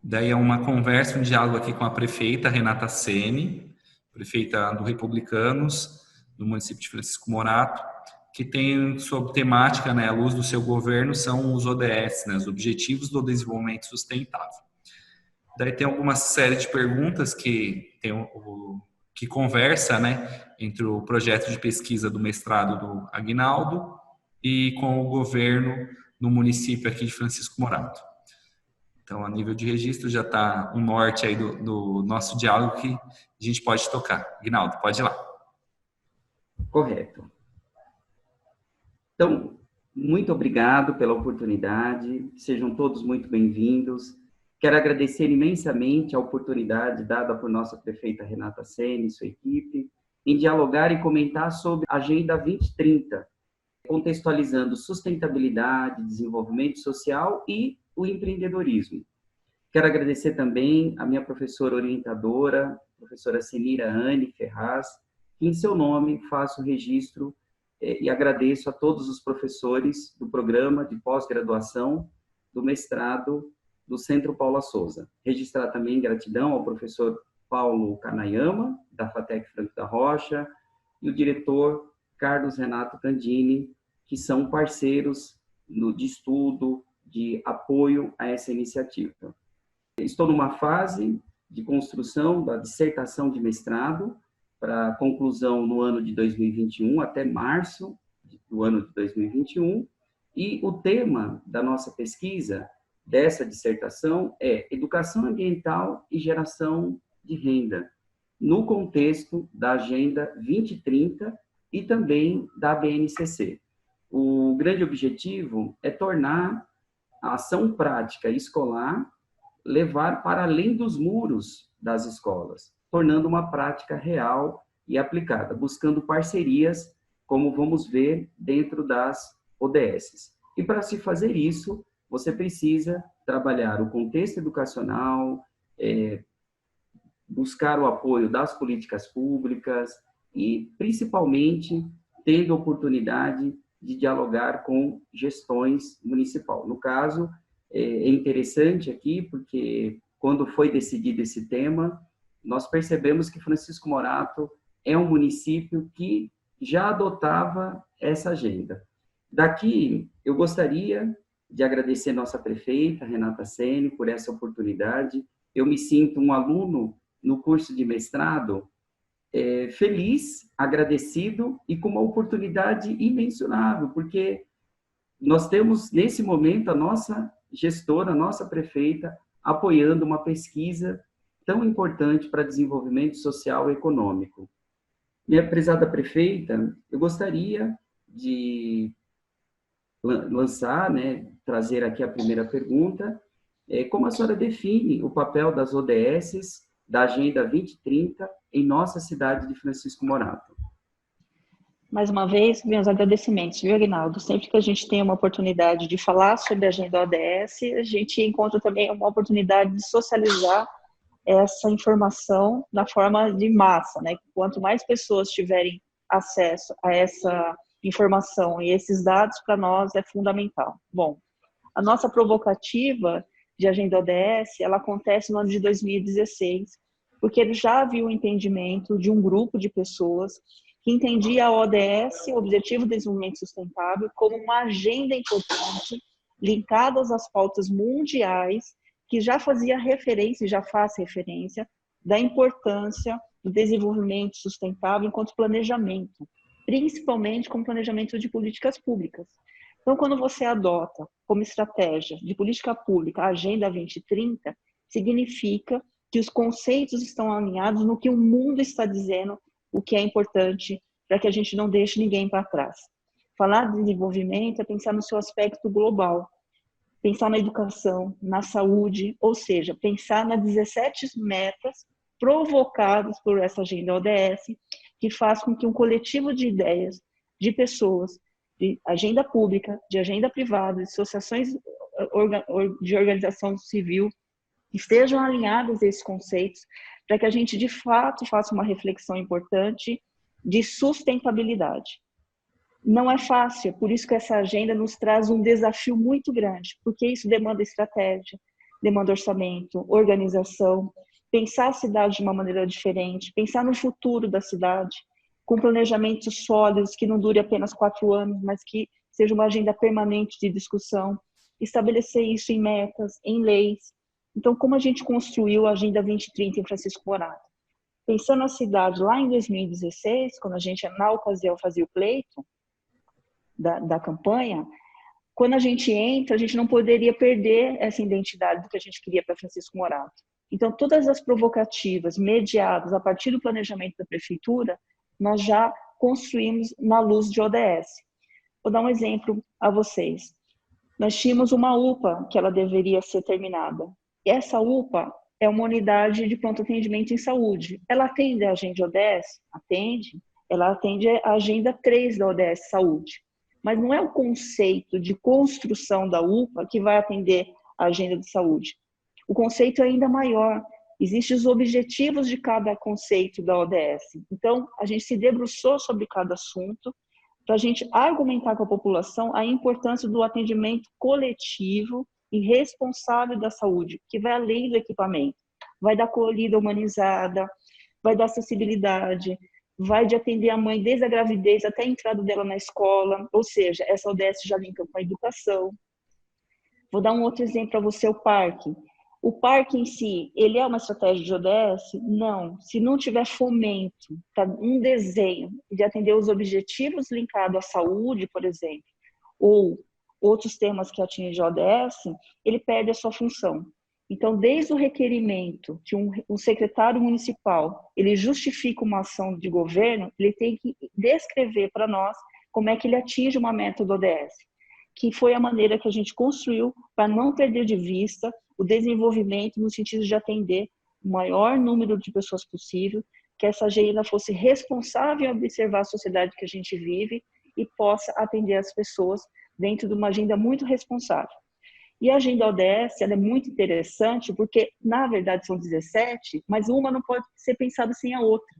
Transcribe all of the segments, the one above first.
Daí é uma conversa, um diálogo aqui com a prefeita Renata Ceni, prefeita do Republicanos, do município de Francisco Morato, que tem sob temática, né, a luz do seu governo, são os ODS, né, os Objetivos do Desenvolvimento Sustentável. Daí tem alguma série de perguntas que conversa, né, entre o projeto de pesquisa do mestrado do Aguinaldo e com o governo no município aqui de Francisco Morato. Então, a nível de registro, já está um norte aí do nosso diálogo que a gente pode tocar. Aguinaldo, pode ir lá. Correto. Então, muito obrigado pela oportunidade, sejam todos muito bem-vindos. Quero agradecer imensamente a oportunidade dada por nossa prefeita Renata Ceni e sua equipe em dialogar e comentar sobre a Agenda 2030, contextualizando sustentabilidade, desenvolvimento social e o empreendedorismo. Quero agradecer também a minha professora orientadora, professora Senira Anne Ferraz, que em seu nome faço o registro e agradeço a todos os professores do programa de pós-graduação do mestrado do Centro Paula Souza. Registrar também gratidão ao professor Paulo Kanayama, da FATEC Franco da Rocha, e o diretor Carlos Renato Candini, que são parceiros de estudo, de apoio a essa iniciativa. Estou numa fase de construção da dissertação de mestrado, para conclusão no ano de 2021, até março do ano de 2021, e o tema da nossa pesquisa, dessa dissertação, é Educação Ambiental e Geração de Renda, no contexto da Agenda 2030 e também da BNCC. O grande objetivo é tornar a ação prática escolar levar para além dos muros das escolas, tornando uma prática real e aplicada, buscando parcerias, como vamos ver dentro das ODS. E para se fazer isso, você precisa trabalhar o contexto educacional, buscar o apoio das políticas públicas e, principalmente, tendo a oportunidade de dialogar com gestões municipais. No caso, é interessante aqui, porque quando foi decidido esse tema, nós percebemos que Francisco Morato é um município que já adotava essa agenda. Daqui, eu gostaria de agradecer nossa prefeita, Renata Ceni, por essa oportunidade. Eu me sinto um aluno no curso de mestrado, feliz, agradecido e com uma oportunidade imensurável, porque nós temos, nesse momento, a nossa gestora, a nossa prefeita, apoiando uma pesquisa tão importante para desenvolvimento social e econômico. Minha prezada prefeita, eu gostaria de lançar, trazer aqui a primeira pergunta, como a senhora define o papel das ODS da Agenda 2030 em nossa cidade de Francisco Morato? Mais uma vez, meus agradecimentos, viu, Aguinaldo? Sempre que a gente tem uma oportunidade de falar sobre a Agenda ODS, a gente encontra também uma oportunidade de socializar essa informação na forma de massa, né? Quanto mais pessoas tiverem acesso a essa informação e esses dados, para nós é fundamental. Bom, a nossa provocativa de Agenda ODS, ela acontece no ano de 2016, porque ele já havia o entendimento de um grupo de pessoas que entendia a ODS, o Objetivo de Desenvolvimento Sustentável, como uma agenda importante, linkada às pautas mundiais, que já fazia referência, e já faz referência, da importância do desenvolvimento sustentável enquanto planejamento, principalmente como planejamento de políticas públicas. Então, quando você adota como estratégia de política pública a Agenda 2030, significa que os conceitos estão alinhados no que o mundo está dizendo, o que é importante para que a gente não deixe ninguém para trás. Falar de desenvolvimento é pensar no seu aspecto global, pensar na educação, na saúde, ou seja, pensar nas 17 metas provocadas por essa agenda ODS, que faz com que um coletivo de ideias, de pessoas, de agenda pública, de agenda privada, de associações de organização civil, estejam alinhadas a esses conceitos, para que a gente, de fato, faça uma reflexão importante de sustentabilidade. Não é fácil, por isso que essa agenda nos traz um desafio muito grande, porque isso demanda estratégia, demanda orçamento, organização, pensar a cidade de uma maneira diferente, pensar no futuro da cidade, com planejamentos sólidos que não dure apenas 4 anos, mas que seja uma agenda permanente de discussão, estabelecer isso em metas, em leis. Então, como a gente construiu a Agenda 2030 em Francisco Morato? Pensando na cidade lá em 2016, quando a gente, na ocasião, fazia o pleito da campanha, quando a gente entra, a gente não poderia perder essa identidade do que a gente queria para Francisco Morato. Então, todas as provocativas mediadas a partir do planejamento da prefeitura, nós já construímos na luz de ODS. Vou dar um exemplo a vocês. Nós tínhamos uma UPA que ela deveria ser terminada. E essa UPA é uma unidade de pronto atendimento em saúde. Ela atende a agenda ODS? Atende. Ela atende a agenda 3 da ODS Saúde. Mas não é o conceito de construção da UPA que vai atender a agenda de saúde. O conceito é ainda maior. Existem os objetivos de cada conceito da ODS. Então, a gente se debruçou sobre cada assunto para a gente argumentar com a população a importância do atendimento coletivo e responsável da saúde, que vai além do equipamento. Vai dar acolhida humanizada, vai dar acessibilidade, vai de atender a mãe desde a gravidez até a entrada dela na escola, ou seja, essa ODS já linka com a educação. Vou dar um outro exemplo para você, o parque. O parque em si, ele é uma estratégia de ODS? Não. Se não tiver fomento, um desenho de atender os objetivos linkados à saúde, por exemplo, ou outros temas que atingem a ODS, ele perde a sua função. Então, desde o requerimento que um secretário municipal, ele justifica uma ação de governo, ele tem que descrever para nós como é que ele atinge uma meta do ODS, que foi a maneira que a gente construiu para não perder de vista o desenvolvimento no sentido de atender o maior número de pessoas possível, que essa agenda fosse responsável em observar a sociedade que a gente vive e possa atender as pessoas dentro de uma agenda muito responsável. E a agenda ODS, ela é muito interessante porque, na verdade, são 17, mas uma não pode ser pensada sem a outra.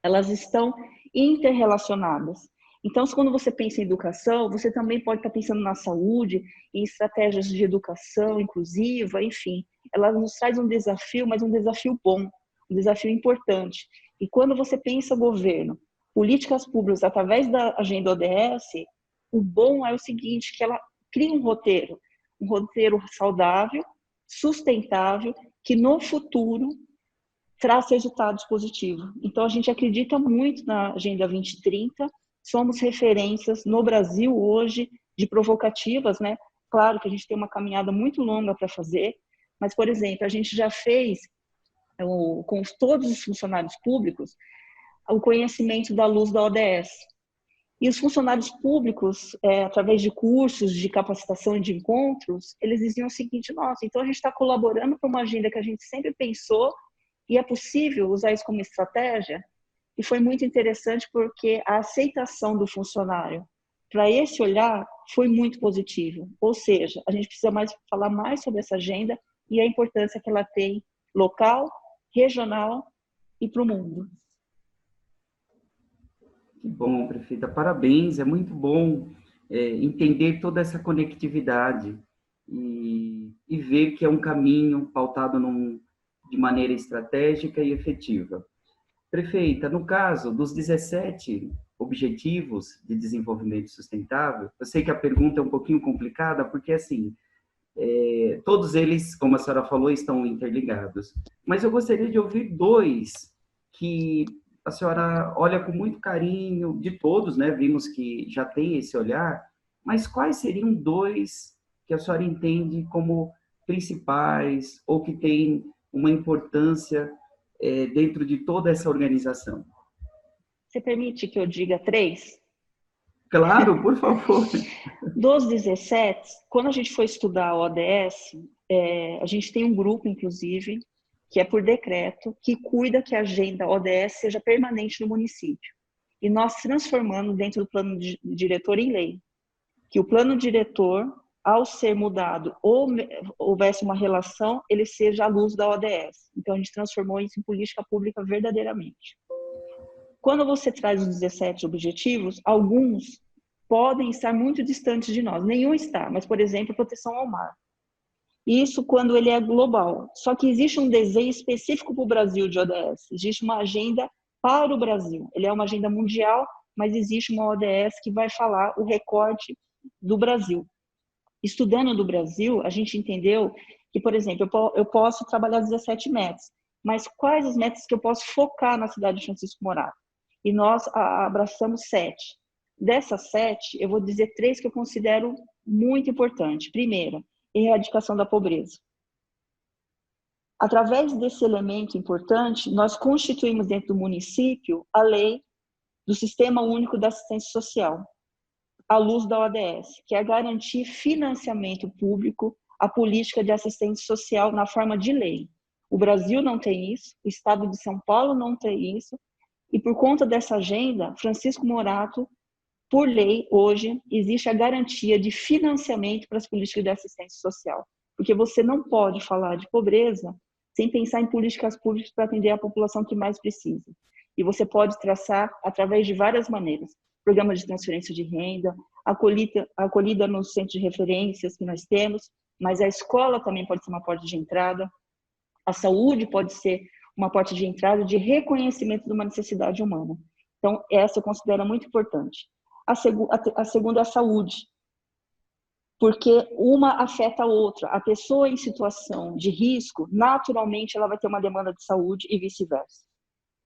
Elas estão interrelacionadas. Então, quando você pensa em educação, você também pode estar pensando na saúde, em estratégias de educação inclusiva, enfim. Ela nos traz um desafio, mas um desafio bom, um desafio importante. E quando você pensa governo, políticas públicas através da agenda ODS, o bom é o seguinte, que ela cria um roteiro saudável, sustentável, que no futuro traz resultados positivos. Então, a gente acredita muito na Agenda 2030, somos referências no Brasil hoje de provocativas, né? Claro que a gente tem uma caminhada muito longa para fazer, mas, por exemplo, a gente já fez, com todos os funcionários públicos, o conhecimento da luz da ODS. E os funcionários públicos, através de cursos de capacitação e de encontros, eles diziam o seguinte: nossa, então a gente está colaborando para uma agenda que a gente sempre pensou e é possível usar isso como estratégia? E foi muito interessante porque a aceitação do funcionário para esse olhar foi muito positivo. Ou seja, a gente precisa falar mais sobre essa agenda e a importância que ela tem local, regional e para o mundo. Que bom, prefeita. Parabéns. É muito bom entender toda essa conectividade e ver que é um caminho pautado de maneira estratégica e efetiva. Prefeita, no caso dos 17 Objetivos de Desenvolvimento Sustentável, eu sei que a pergunta é um pouquinho complicada, porque, assim, todos eles, como a senhora falou, estão interligados. Mas eu gostaria de ouvir 2 que a senhora olha com muito carinho, de todos, né? Vimos que já tem esse olhar, mas quais seriam 2 que a senhora entende como principais ou que têm uma importância dentro de toda essa organização? Você permite que eu diga 3? Claro, por favor. Dos 17, quando a gente foi estudar a ODS, a gente tem um grupo, inclusive, que é por decreto, que cuida que a agenda ODS seja permanente no município. E nós transformamos dentro do plano diretor em lei. Que o plano diretor, ao ser mudado ou houvesse uma relação, ele seja à luz da ODS. Então, a gente transformou isso em política pública verdadeiramente. Quando você traz os 17 objetivos, alguns podem estar muito distantes de nós. Nenhum está, mas, por exemplo, proteção ao mar. Isso quando ele é global. Só que existe um desenho específico para o Brasil de ODS. Existe uma agenda para o Brasil. Ele é uma agenda mundial, mas existe uma ODS que vai falar o recorte do Brasil. Estudando do Brasil, a gente entendeu que, por exemplo, eu posso trabalhar 17 metas, mas quais as metas que eu posso focar na cidade de Francisco Morato? E nós abraçamos 7. Dessas 7, eu vou dizer 3 que eu considero muito importantes. Primeiro, erradicação da pobreza. Através desse elemento importante, nós constituímos dentro do município a lei do Sistema Único da Assistência Social, à luz da ODS, que é garantir financiamento público à política de assistência social na forma de lei. O Brasil não tem isso, o Estado de São Paulo não tem isso, e por conta dessa agenda, Francisco Morato, por lei, hoje, existe a garantia de financiamento para as políticas de assistência social, porque você não pode falar de pobreza sem pensar em políticas públicas para atender a população que mais precisa. E você pode traçar através de várias maneiras. Programas de transferência de renda, acolhida nos centros de referências que nós temos, mas a escola também pode ser uma porta de entrada, a saúde pode ser uma porta de entrada de reconhecimento de uma necessidade humana. Então, essa eu considero muito importante. A segunda é a saúde, porque uma afeta a outra. A pessoa em situação de risco, naturalmente, ela vai ter uma demanda de saúde e vice-versa.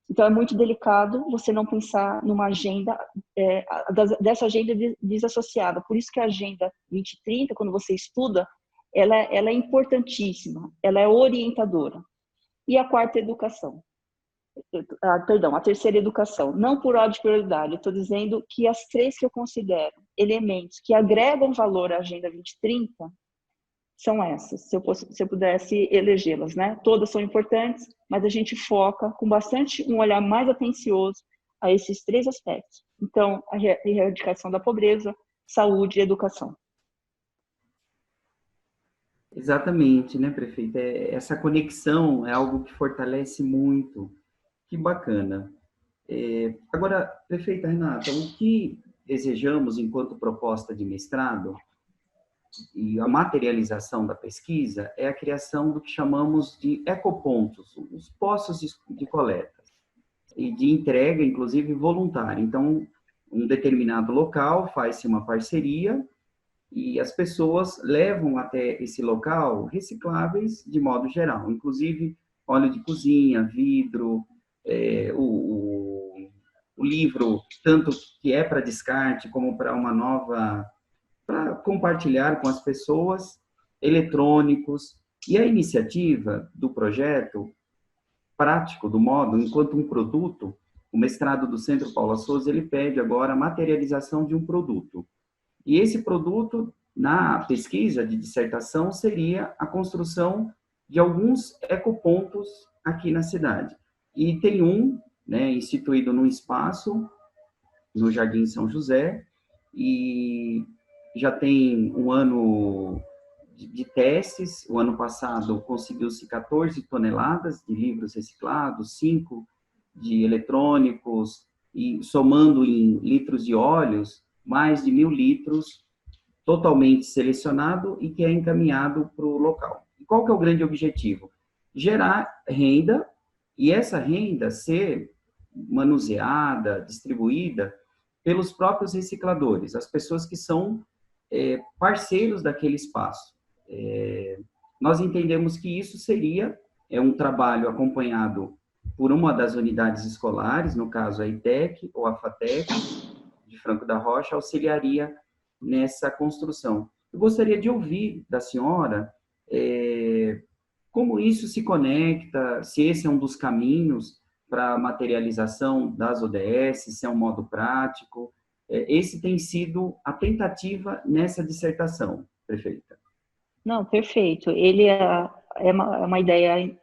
Então, é muito delicado você não pensar numa agenda, dessa agenda desassociada. Por isso que a Agenda 2030, quando você estuda, ela é importantíssima, ela é orientadora. E a quarta, educação. A terceira, educação. Não por ordem de prioridade, eu estou dizendo que as 3 que eu considero elementos que agregam valor à Agenda 2030 são essas, se eu pudesse elegê-las, né? Todas são importantes, mas a gente foca com bastante um olhar mais atencioso a esses 3 aspectos. Então, a erradicação da pobreza, saúde e educação. Exatamente, né, prefeita? Essa conexão é algo que fortalece muito. Que bacana. Agora, prefeita Renata, o que desejamos enquanto proposta de mestrado e a materialização da pesquisa é a criação do que chamamos de ecopontos, os postos de coleta e de entrega, inclusive voluntária. Então, um determinado local faz-se uma parceria e as pessoas levam até esse local recicláveis de modo geral, inclusive óleo de cozinha, vidro, o livro, tanto que é para descarte como para uma nova, para compartilhar com as pessoas, eletrônicos. E a iniciativa do projeto prático, do modo, enquanto um produto, o mestrado do Centro Paula Souza, ele pede agora a materialização de um produto. E esse produto, na pesquisa de dissertação, seria a construção de alguns ecopontos aqui na cidade. E tem um, né, instituído num espaço, no Jardim São José, e já tem um ano de testes. O ano passado conseguiu-se 14 toneladas de livros reciclados, 5 de eletrônicos, e somando em litros de óleos, mais de 1.000 litros totalmente selecionado e que é encaminhado para o local. E qual que é o grande objetivo? Gerar renda e essa renda ser manuseada, distribuída pelos próprios recicladores, as pessoas que são parceiros daquele espaço. Nós entendemos que isso seria um trabalho acompanhado por uma das unidades escolares, no caso a ITEC ou a FATEC, de Franco da Rocha, auxiliaria nessa construção. Eu gostaria de ouvir da senhora como isso se conecta, se esse é um dos caminhos para a materialização das ODS, se é um modo prático. Esse tem sido a tentativa nessa dissertação, prefeita. Não, perfeito. Ele é uma ideia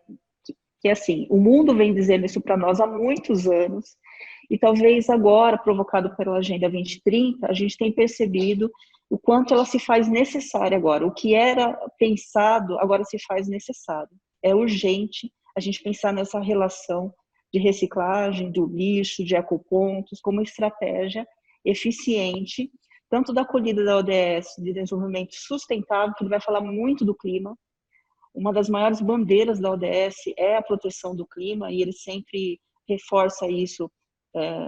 que, assim, o mundo vem dizendo isso para nós há muitos anos, e talvez agora, provocado pela Agenda 2030, a gente tem percebido o quanto ela se faz necessária agora. O que era pensado, agora se faz necessário. É urgente a gente pensar nessa relação de reciclagem, do lixo, de ecopontos, como estratégia eficiente, tanto da acolhida da ODS de desenvolvimento sustentável, que ele vai falar muito do clima, uma das maiores bandeiras da ODS é a proteção do clima, e ele sempre reforça isso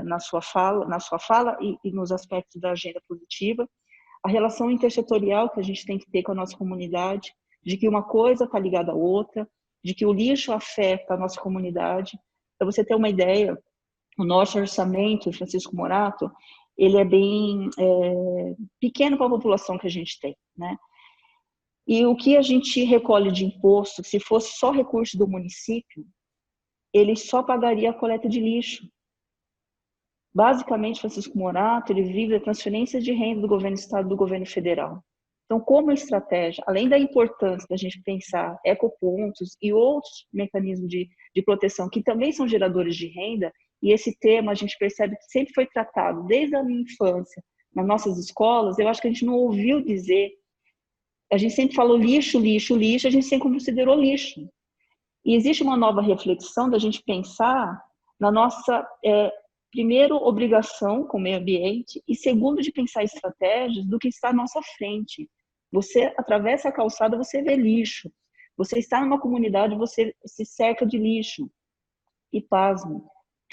na sua fala e nos aspectos da agenda positiva. A relação intersetorial que a gente tem que ter com a nossa comunidade, de que uma coisa está ligada à outra, de que o lixo afeta a nossa comunidade. Para você ter uma ideia, o nosso orçamento, Francisco Morato, ele é bem pequeno para a população que a gente tem, né? E o que a gente recolhe de imposto, se fosse só recurso do município, ele só pagaria a coleta de lixo. Basicamente, Francisco Morato, ele vive a transferência de renda do governo do estado e do governo federal. Então, como estratégia, além da importância da gente pensar ecopontos e outros mecanismos de proteção que também são geradores de renda, e esse tema a gente percebe que sempre foi tratado desde a minha infância, nas nossas escolas, eu acho que a gente não ouviu dizer. A gente sempre falou lixo, lixo, lixo, a gente sempre considerou lixo. E existe uma nova reflexão da gente pensar na nossa, primeiro, obrigação com o meio ambiente, e segundo, de pensar estratégias do que está à nossa frente. Você atravessa a calçada, você vê lixo. Você está numa comunidade, você se cerca de lixo. E pasme,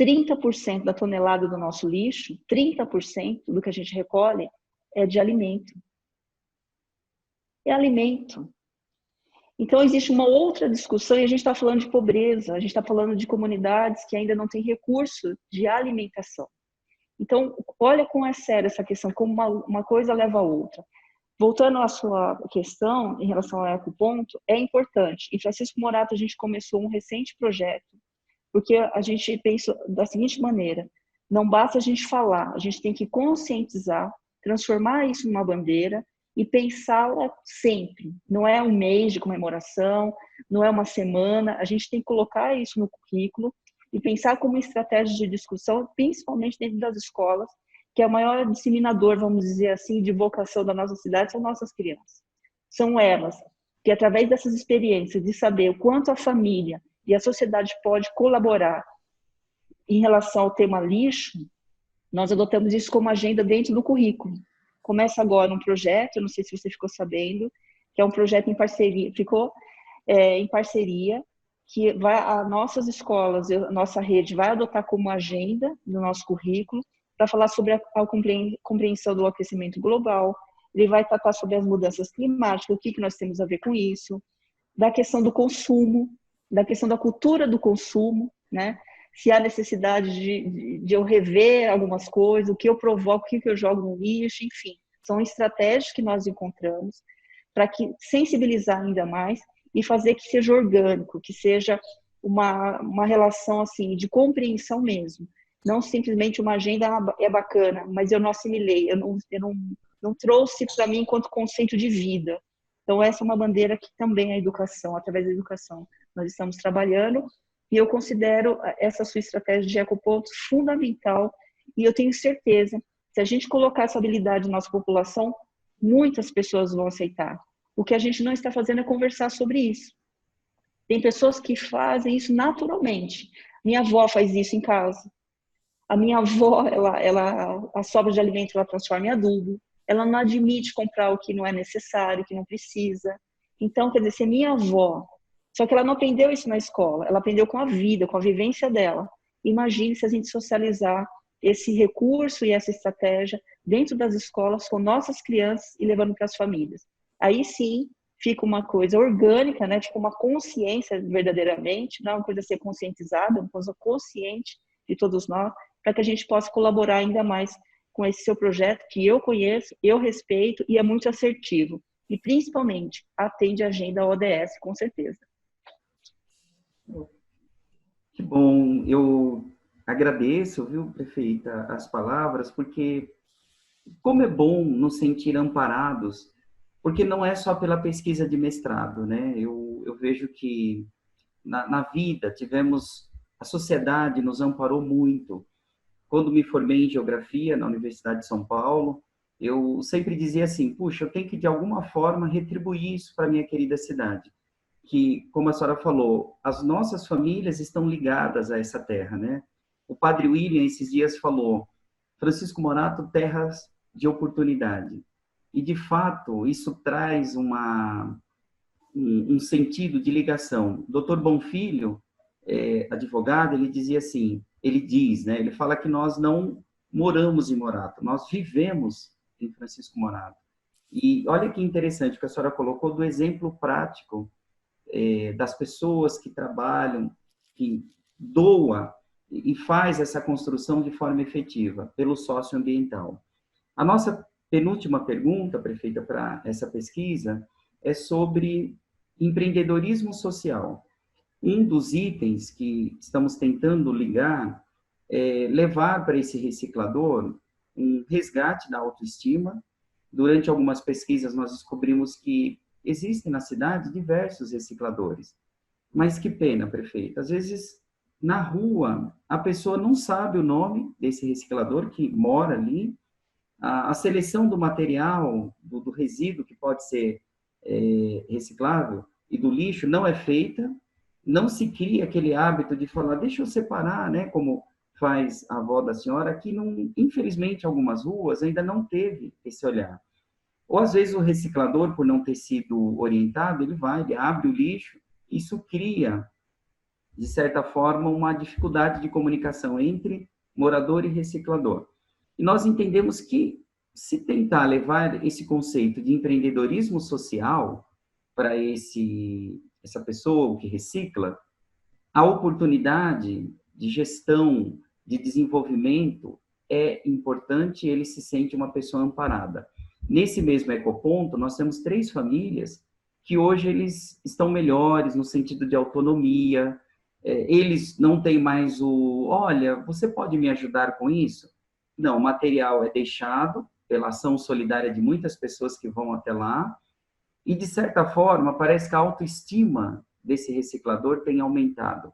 30% da tonelada do nosso lixo, 30% do que a gente recolhe é de alimento. É alimento. Então, existe uma outra discussão, e a gente está falando de pobreza, a gente está falando de comunidades que ainda não têm recurso de alimentação. Então, olha como é séria essa questão, como uma coisa leva a outra. Voltando à sua questão, em relação ao ecoponto, é importante. Em Francisco Morato, a gente começou um recente projeto, porque a gente pensa da seguinte maneira: não basta a gente falar, a gente tem que conscientizar, transformar isso numa bandeira, e pensá-la sempre. Não é um mês de comemoração, não é uma semana, a gente tem que colocar isso no currículo e pensar como estratégia de discussão, principalmente dentro das escolas, que é o maior disseminador, vamos dizer assim, de vocação da nossa cidade, são nossas crianças. São elas que, através dessas experiências, de saber o quanto a família e a sociedade pode colaborar em relação ao tema lixo, nós adotamos isso como agenda dentro do currículo. Começa agora um projeto, não sei se você ficou sabendo, que é um projeto em parceria, em parceria, que a nossas escolas, a nossa rede vai adotar como agenda no nosso currículo, para falar sobre a compreensão do aquecimento global, ele vai tratar sobre as mudanças climáticas, o que nós temos a ver com isso, da questão do consumo, da questão da cultura do consumo, né? Se há necessidade de eu rever algumas coisas, o que eu provoco, o que eu jogo no lixo, enfim. São estratégias que nós encontramos para sensibilizar ainda mais e fazer que seja orgânico, que seja uma relação assim de compreensão mesmo. Não simplesmente uma agenda é bacana, mas eu não assimilei, eu não trouxe para mim enquanto conceito de vida. Então, essa é uma bandeira que também é a educação, através da educação, nós estamos trabalhando. E eu considero essa sua estratégia de ecopontos fundamental, e eu tenho certeza, se a gente colocar essa habilidade na nossa população, muitas pessoas vão aceitar. O que a gente não está fazendo é conversar sobre isso. Tem pessoas que fazem isso naturalmente. Minha avó faz isso em casa. A minha avó, a sobra de alimento, ela transforma em adubo. Ela não admite comprar o que não é necessário, o que não precisa. Então, quer dizer, se minha avó... Só que ela não aprendeu isso na escola, ela aprendeu com a vida, com a vivência dela. Imagine se a gente socializar esse recurso e essa estratégia dentro das escolas com nossas crianças e levando para as famílias. Aí sim fica uma coisa orgânica, né? Tipo uma consciência verdadeiramente, não é uma coisa a ser conscientizada, é uma coisa consciente de todos nós, para que a gente possa colaborar ainda mais com esse seu projeto que eu conheço, eu respeito e é muito assertivo. E principalmente atende a agenda ODS, com certeza. Que bom, eu agradeço, viu, prefeita, as palavras, porque como é bom nos sentir amparados, porque não é só pela pesquisa de mestrado, né? Eu vejo que na vida a sociedade nos amparou muito. Quando me formei em geografia na Universidade de São Paulo, eu sempre dizia assim, puxa, eu tenho que de alguma forma retribuir isso para a minha querida cidade. Que, como a senhora falou, as nossas famílias estão ligadas a essa terra, né? O padre William, esses dias, falou, Francisco Morato, terras de oportunidade. E, de fato, isso traz um sentido de ligação. Dr. Bonfilho, advogado, ele dizia assim, ele diz, né, ele fala que nós não moramos em Morato, nós vivemos em Francisco Morato. E olha que interessante que a senhora colocou do exemplo prático das pessoas que trabalham, que doa e faz essa construção de forma efetiva pelo socioambiental. A nossa penúltima pergunta, prefeita, para essa pesquisa é sobre empreendedorismo social. Um dos itens que estamos tentando ligar é levar para esse reciclador um resgate da autoestima. Durante algumas pesquisas, nós descobrimos que existem na cidade diversos recicladores. Mas que pena, prefeito. Às vezes, na rua, a pessoa não sabe o nome desse reciclador que mora ali. A seleção do material, do resíduo que pode ser reciclável e do lixo não é feita. Não se cria aquele hábito de falar, deixa eu separar, né? Como faz a avó da senhora, que não, infelizmente, algumas ruas ainda não teve esse olhar. Ou às vezes o reciclador, por não ter sido orientado, ele abre o lixo, isso cria, de certa forma, uma dificuldade de comunicação entre morador e reciclador. E nós entendemos que, se tentar levar esse conceito de empreendedorismo social para essa pessoa que recicla, a oportunidade de gestão, de desenvolvimento é importante, ele se sente uma pessoa amparada. Nesse mesmo ecoponto, nós temos 3 famílias que hoje eles estão melhores no sentido de autonomia, eles não têm mais olha, você pode me ajudar com isso? Não, o material é deixado pela ação solidária de muitas pessoas que vão até lá, e de certa forma parece que a autoestima desse reciclador tem aumentado.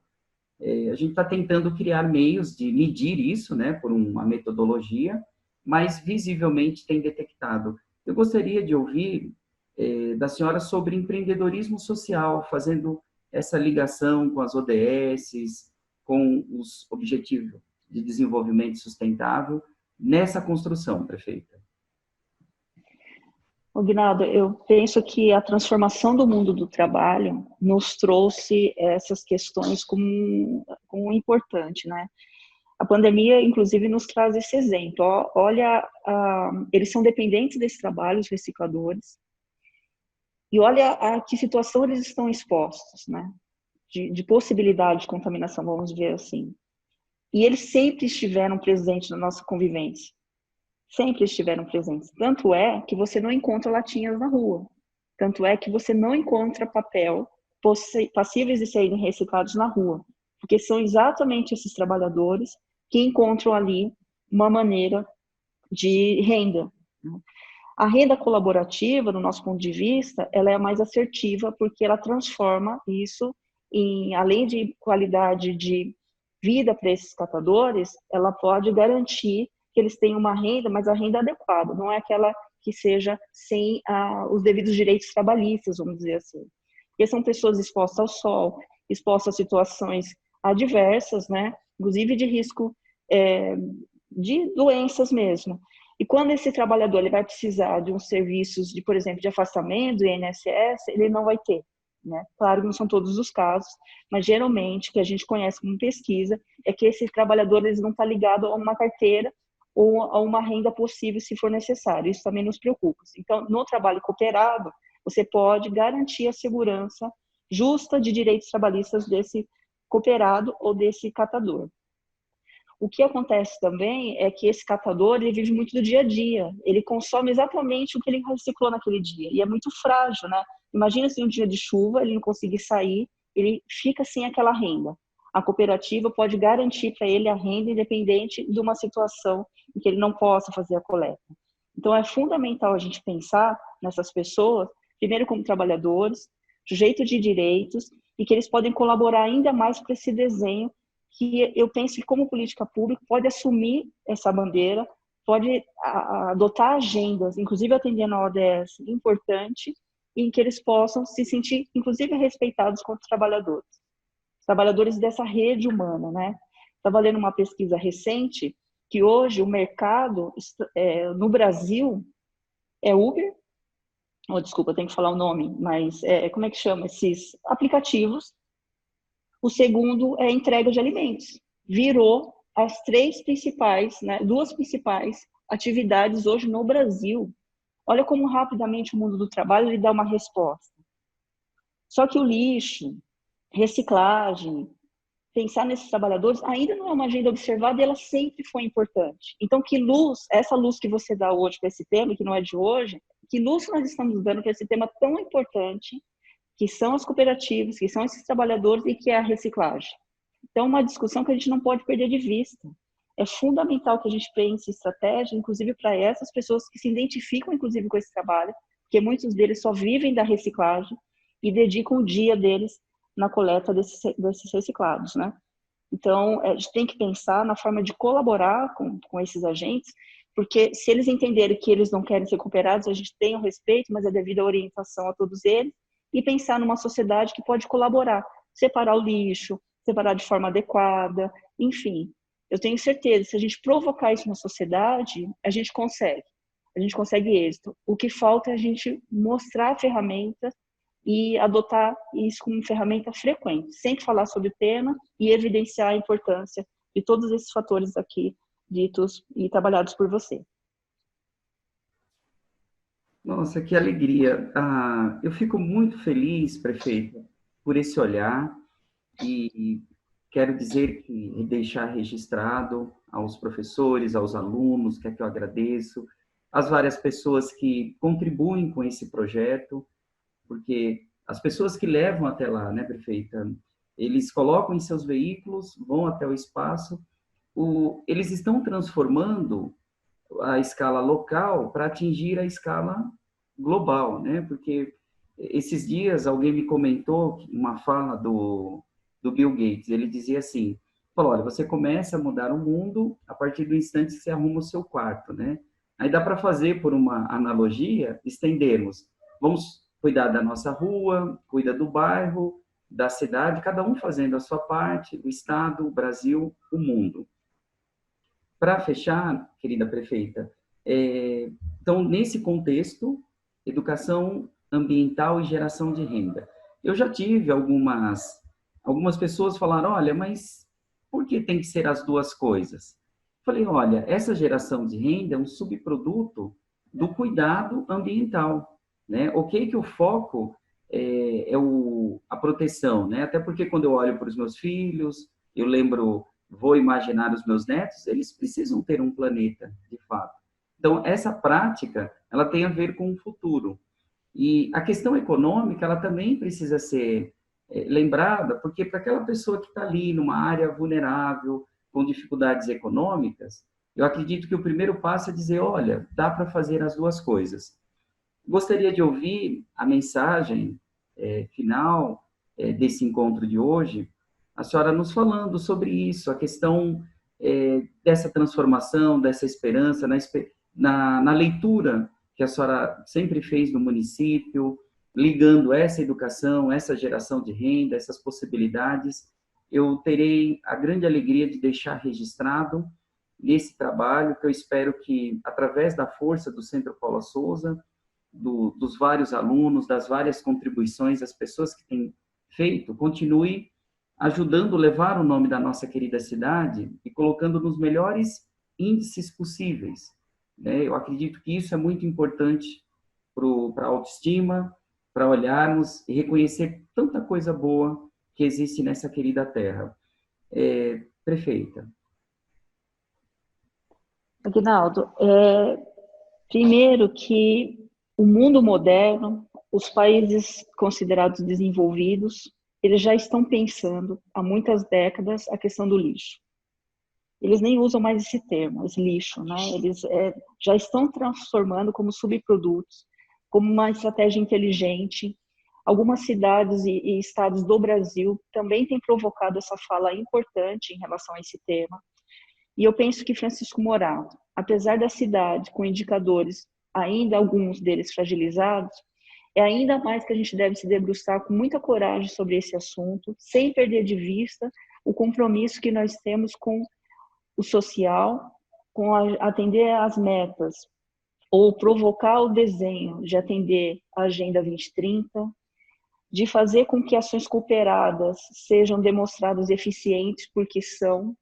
A gente está tentando criar meios de medir isso, né, por uma metodologia, mas visivelmente tem detectado. Eu gostaria de ouvir da senhora sobre empreendedorismo social, fazendo essa ligação com as ODSs, com os Objetivos de Desenvolvimento Sustentável, nessa construção, prefeita. Guinaldo, eu penso que a transformação do mundo do trabalho nos trouxe essas questões como importante, né? A pandemia, inclusive, nos traz esse exemplo. Olha, eles são dependentes desse trabalho, os recicladores, e olha a que situação eles estão expostos, né? De possibilidade de contaminação, vamos dizer assim. E eles sempre estiveram presentes na nossa convivência. Sempre estiveram presentes. Tanto é que você não encontra latinhas na rua. Tanto é que você não encontra papel passíveis de serem reciclados na rua. Porque são exatamente esses trabalhadores que encontram ali uma maneira de renda. A renda colaborativa, do nosso ponto de vista, ela é a mais assertiva porque ela transforma isso em, além de qualidade de vida para esses catadores, ela pode garantir que eles tenham uma renda, mas a renda adequada, não é aquela que seja sem os devidos direitos trabalhistas, vamos dizer assim. Porque são pessoas expostas ao sol, expostas a situações adversas, né? Inclusive de risco de doenças mesmo. E quando esse trabalhador ele vai precisar de uns serviços, de, por exemplo, de afastamento do INSS, ele não vai ter. Né? Claro que não são todos os casos, mas geralmente o que a gente conhece como pesquisa é que esse trabalhador eles não está ligado a uma carteira ou a uma renda possível se for necessário. Isso também nos preocupa. Então, no trabalho cooperado, você pode garantir a segurança justa de direitos trabalhistas desse cooperado ou desse catador. O que acontece também é que esse catador ele vive muito do dia a dia, ele consome exatamente o que ele reciclou naquele dia, e é muito frágil, né? Imagina se um dia de chuva ele não conseguir sair, ele fica sem aquela renda. A cooperativa pode garantir para ele a renda independente de uma situação em que ele não possa fazer a coleta. Então é fundamental a gente pensar nessas pessoas, primeiro como trabalhadores, sujeito de direitos, e que eles podem colaborar ainda mais para esse desenho que eu penso que como política pública pode assumir essa bandeira, pode adotar agendas, inclusive atendendo a ODS importante, em que eles possam se sentir, inclusive, respeitados como trabalhadores dessa rede humana, né? Estava lendo uma pesquisa recente que hoje o mercado no Brasil é Uber, oh, desculpa, eu tenho que falar o nome, mas como é que chama esses aplicativos? O segundo é entrega de alimentos. Virou as três principais, né, duas principais atividades hoje no Brasil. Olha como rapidamente o mundo do trabalho lhe dá uma resposta. Só que o lixo, reciclagem, pensar nesses trabalhadores ainda não é uma agenda observada e ela sempre foi importante. Então, que luz, essa luz que você dá hoje para esse tema, que não é de hoje, que luz nós estamos dando para esse tema tão importante, que são as cooperativas, que são esses trabalhadores e que é a reciclagem. Então, uma discussão que a gente não pode perder de vista. É fundamental que a gente pense estratégia, inclusive para essas pessoas que se identificam, inclusive, com esse trabalho, porque muitos deles só vivem da reciclagem e dedicam o dia deles na coleta desses reciclados, né? Então, a gente tem que pensar na forma de colaborar com esses agentes, porque se eles entenderem que eles não querem ser cooperados, a gente tem o respeito, mas é devido à orientação a todos eles, e pensar numa sociedade que pode colaborar, separar o lixo, separar de forma adequada, enfim. Eu tenho certeza, se a gente provocar isso na sociedade, a gente consegue êxito. O que falta é a gente mostrar a ferramenta e adotar isso como ferramenta frequente, sempre falar sobre o tema e evidenciar a importância de todos esses fatores aqui ditos e trabalhados por você. Nossa, que alegria. Eu fico muito feliz, prefeita, por esse olhar e quero dizer que deixar registrado aos professores, aos alunos, que é que eu agradeço, as várias pessoas que contribuem com esse projeto, porque as pessoas que levam até lá, né, prefeita, eles colocam em seus veículos, vão até o espaço, eles estão transformando a escala local para atingir a escala global, né? Porque esses dias alguém me comentou uma fala do Bill Gates, ele dizia assim, falou, olha, você começa a mudar o mundo a partir do instante que você arruma o seu quarto, né? Aí dá para fazer, por uma analogia, estendermos. Vamos cuidar da nossa rua, cuida do bairro, da cidade, cada um fazendo a sua parte, o Estado, o Brasil, o mundo. Para fechar, querida prefeita, então, nesse contexto, educação ambiental e geração de renda. Eu já tive algumas pessoas falaram, olha, mas por que tem que ser as duas coisas? Falei, olha, essa geração de renda é um subproduto do cuidado ambiental, né? Ok que o foco a proteção, né? Até porque quando eu olho para os meus filhos, eu lembro, vou imaginar os meus netos, eles precisam ter um planeta, de fato. Então, essa prática, ela tem a ver com o futuro. E a questão econômica, ela também precisa ser lembrada, porque para aquela pessoa que está ali numa área vulnerável, com dificuldades econômicas, eu acredito que o primeiro passo é dizer, olha, dá para fazer as duas coisas. Gostaria de ouvir a mensagem final desse encontro de hoje, a senhora nos falando sobre isso, a questão dessa transformação, dessa esperança, na leitura que a senhora sempre fez no município, ligando essa educação, essa geração de renda, essas possibilidades, eu terei a grande alegria de deixar registrado esse trabalho, que eu espero que, através da força do Centro Paula Souza, dos vários alunos, das várias contribuições, das pessoas que têm feito, continue ajudando a levar o nome da nossa querida cidade e colocando nos melhores índices possíveis. Eu acredito que isso é muito importante para a autoestima, para olharmos e reconhecer tanta coisa boa que existe nessa querida terra. Prefeita. Aguinaldo, primeiro que o mundo moderno, os países considerados desenvolvidos, eles já estão pensando há muitas décadas a questão do lixo. Eles nem usam mais esse termo, esse lixo, né? Eles já estão transformando como subprodutos, como uma estratégia inteligente. Algumas cidades e estados do Brasil também têm provocado essa fala importante em relação a esse tema. E eu penso que Francisco Morato, apesar da cidade com indicadores, ainda alguns deles fragilizados, é ainda mais que a gente deve se debruçar com muita coragem sobre esse assunto, sem perder de vista o compromisso que nós temos com o social, com atender às metas ou provocar o desenho de atender a Agenda 2030, de fazer com que ações cooperadas sejam demonstradas eficientes, porque são,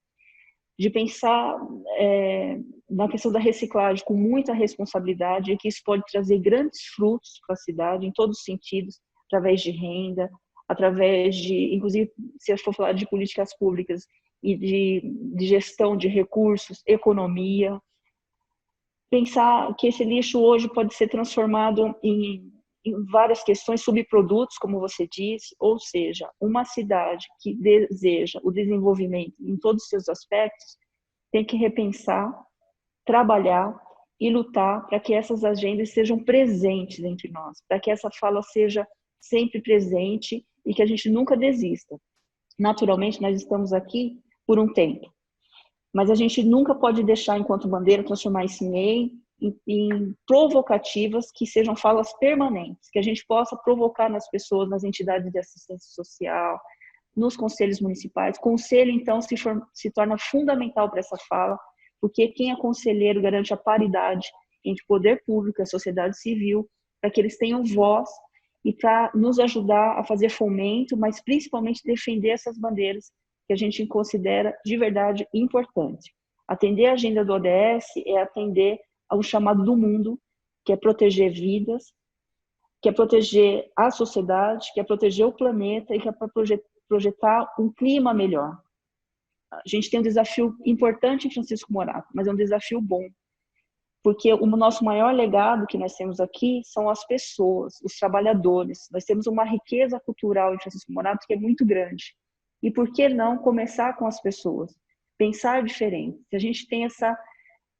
de pensar na questão da reciclagem com muita responsabilidade, e que isso pode trazer grandes frutos para a cidade, em todos os sentidos, através de renda, através de, inclusive, se for falar de políticas públicas e de gestão de recursos, economia. Pensar que esse lixo hoje pode ser transformado em várias questões, subprodutos, como você disse, ou seja, uma cidade que deseja o desenvolvimento em todos os seus aspectos tem que repensar, trabalhar e lutar para que essas agendas sejam presentes entre nós, para que essa fala seja sempre presente e que a gente nunca desista. Naturalmente, nós estamos aqui por um tempo, mas a gente nunca pode deixar, enquanto bandeira, transformar isso em provocativas, que sejam falas permanentes, que a gente possa provocar nas pessoas, nas entidades de assistência social, nos conselhos municipais. Conselho, então, se torna fundamental para essa fala, porque quem é conselheiro garante a paridade entre poder público e a sociedade civil, para que eles tenham voz e para nos ajudar a fazer fomento, mas principalmente defender essas bandeiras que a gente considera de verdade importante. Atender a agenda do ODS é atender ao chamado do mundo, que é proteger vidas, que é proteger a sociedade, que é proteger o planeta e que é para projetar um clima melhor. A gente tem um desafio importante em Francisco Morato, mas é um desafio bom, porque o nosso maior legado que nós temos aqui são as pessoas, os trabalhadores. Nós temos uma riqueza cultural em Francisco Morato que é muito grande. E por que não começar com as pessoas? Pensar diferente. Se a gente tem essa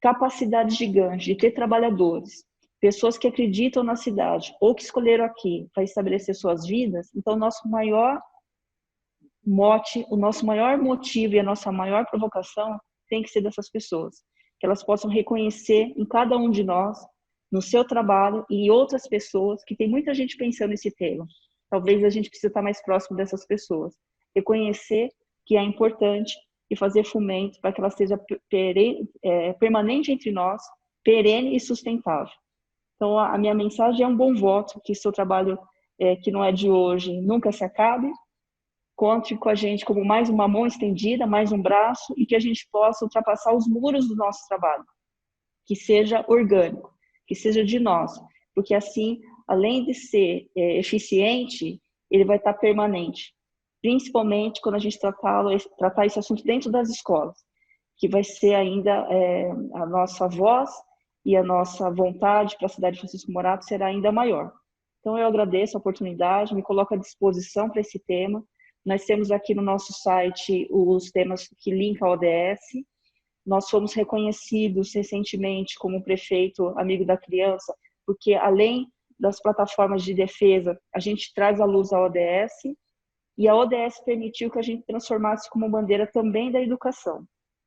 capacidade gigante de ter trabalhadores, pessoas que acreditam na cidade ou que escolheram aqui para estabelecer suas vidas, então o nosso maior mote, o nosso maior motivo e a nossa maior provocação tem que ser dessas pessoas, que elas possam reconhecer em cada um de nós, no seu trabalho e em outras pessoas, que tem muita gente pensando nesse tema. Talvez a gente precise estar mais próximo dessas pessoas. Reconhecer que é importante e fazer fomento para que ela seja permanente entre nós, perene e sustentável. Então, a minha mensagem é um bom voto, que seu trabalho, que não é de hoje, nunca se acabe. Conte com a gente como mais uma mão estendida, mais um braço, e que a gente possa ultrapassar os muros do nosso trabalho. Que seja orgânico, que seja de nós, porque assim, além de ser eficiente, ele vai estar permanente. Principalmente quando a gente tratar esse assunto dentro das escolas, que vai ser ainda a nossa voz e a nossa vontade para a cidade de Francisco Morato será ainda maior. Então, eu agradeço a oportunidade, me coloco à disposição para esse tema. Nós temos aqui no nosso site os temas que linkam ao ODS. Nós fomos reconhecidos recentemente como prefeito amigo da criança, porque além das plataformas de defesa, a gente traz à luz a ODS, e a ODS permitiu que a gente transformasse como bandeira também da educação.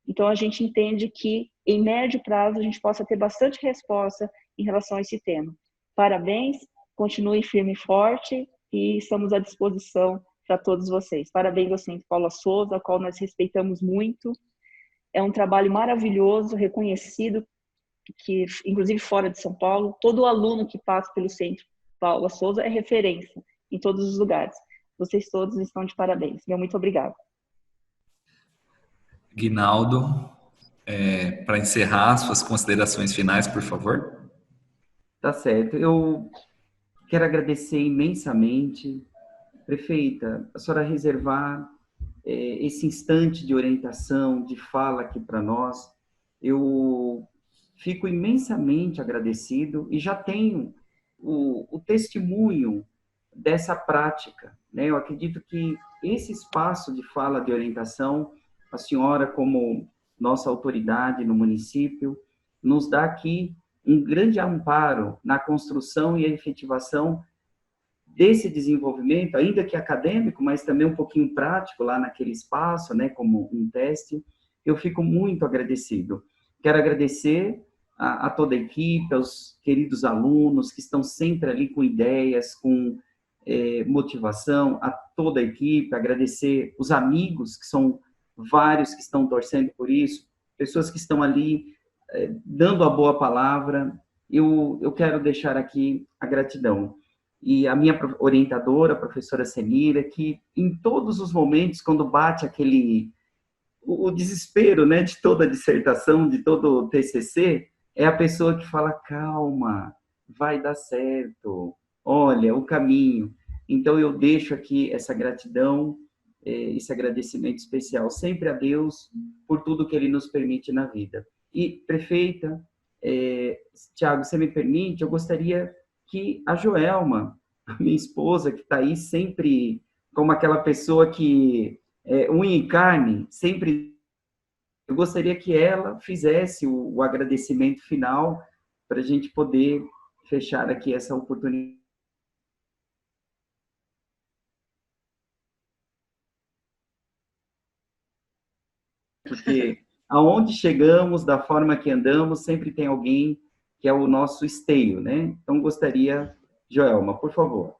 Então, a gente entende que, em médio prazo, a gente possa ter bastante resposta em relação a esse tema. Parabéns, continue firme e forte, e estamos à disposição para todos vocês. Parabéns ao Centro Paula Souza, a qual nós respeitamos muito. É um trabalho maravilhoso, reconhecido, que, inclusive fora de São Paulo, todo aluno que passa pelo Centro Paula Souza é referência em todos os lugares. Vocês todos estão de parabéns. Meu muito obrigado. Guinaldo, para encerrar, suas considerações finais, por favor. Tá certo. Eu quero agradecer imensamente, prefeita, a senhora reservar esse instante de orientação, de fala aqui para nós. Eu fico imensamente agradecido e já tenho o testemunho dessa prática, né? Eu acredito que esse espaço de fala, de orientação, a senhora, como nossa autoridade no município, nos dá aqui um grande amparo na construção e efetivação desse desenvolvimento, ainda que acadêmico, mas também um pouquinho prático lá naquele espaço, né, como um teste. Eu fico muito agradecido. Quero agradecer a toda a equipe, aos queridos alunos que estão sempre ali com ideias, com motivação, a toda a equipe, agradecer os amigos, que são vários que estão torcendo por isso, pessoas que estão ali dando a boa palavra, eu quero deixar aqui a gratidão. E a minha orientadora, a professora Semira, que em todos os momentos, quando bate o desespero, né, de toda a dissertação, de todo o TCC, é a pessoa que fala, calma, vai dar certo, olha, o caminho. Então, eu deixo aqui essa gratidão, esse agradecimento especial sempre a Deus por tudo que Ele nos permite na vida. E, prefeita, Tiago, você me permite, eu gostaria que a Joelma, a minha esposa, que está aí sempre como aquela pessoa que unha e carne, sempre, eu gostaria que ela fizesse o agradecimento final para a gente poder fechar aqui essa oportunidade. Porque aonde chegamos, da forma que andamos, sempre tem alguém que é o nosso esteio, né? Então, gostaria, Joelma, por favor.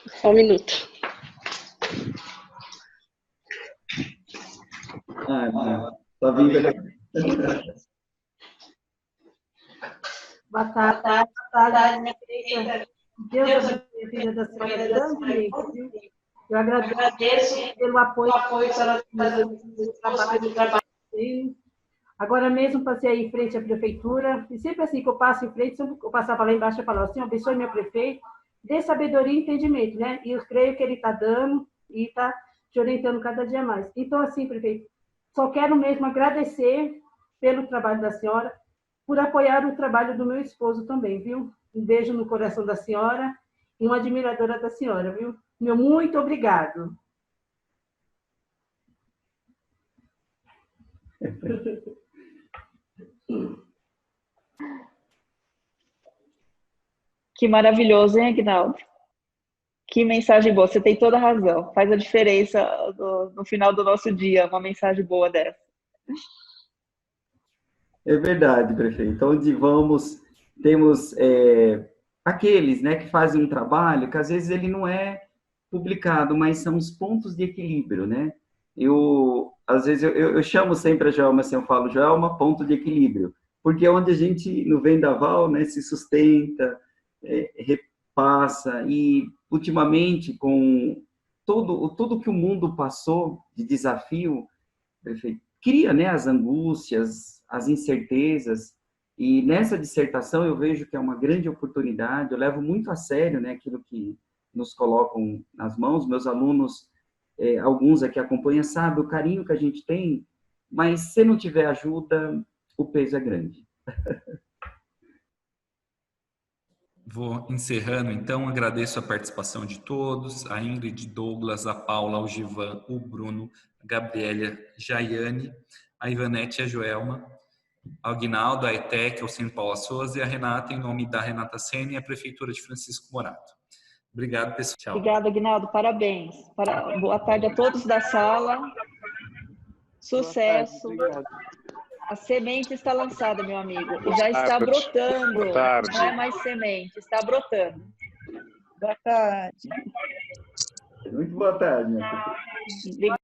Só um minuto. Tá vindo. Boa tarde, minha querida. Deus abençoe a vida da senhora grandemente. Eu agradeço pelo apoio que a senhora faz no trabalho. Agora mesmo passei aí em frente à prefeitura, e sempre assim que eu passo em frente, sempre que eu passava lá embaixo, eu falava, Senhor, abençoe meu prefeito, dê sabedoria e entendimento, né? E eu creio que ele está dando e está te orientando cada dia mais. Então, assim, prefeito, só quero mesmo agradecer pelo trabalho da senhora, por apoiar o trabalho do meu esposo também, viu? Um beijo no coração da senhora e uma admiradora da senhora, viu? Meu muito obrigado. Que maravilhoso, hein, Aguinaldo? Que mensagem boa, você tem toda a razão. Faz a diferença no final do nosso dia, uma mensagem boa dessa. É verdade, prefeito. Onde vamos, temos aqueles, né, que fazem um trabalho que às vezes ele não é publicado, mas são os pontos de equilíbrio, né? Às vezes eu chamo sempre a Joelma, assim, eu falo, Joelma, ponto de equilíbrio, porque é onde a gente, no vendaval, né, se sustenta, repassa, e ultimamente, com tudo que o mundo passou de desafio, prefeito, cria, né, as angústias, as incertezas, e nessa dissertação eu vejo que é uma grande oportunidade, eu levo muito a sério, né, aquilo que nos colocam nas mãos, meus alunos, alguns aqui acompanham, sabem o carinho que a gente tem, mas se não tiver ajuda, o peso é grande. Vou encerrando, então, agradeço a participação de todos, a Ingrid, Douglas, a Paula, o Givan, o Bruno, a Gabriela, Jaiane, a Ivanete e a Joelma, ao Aguinaldo, a ETEC, ao Centro Paula Souza e a Renata, em nome da Renata Sena e a Prefeitura de Francisco Morato. Obrigado, pessoal. Tchau. Obrigada, Aguinaldo, parabéns. Boa tarde a todos da sala. Sucesso. A semente está lançada, meu amigo, e já está brotando. Não é mais semente, está brotando. Boa tarde. Muito boa tarde, minha querida.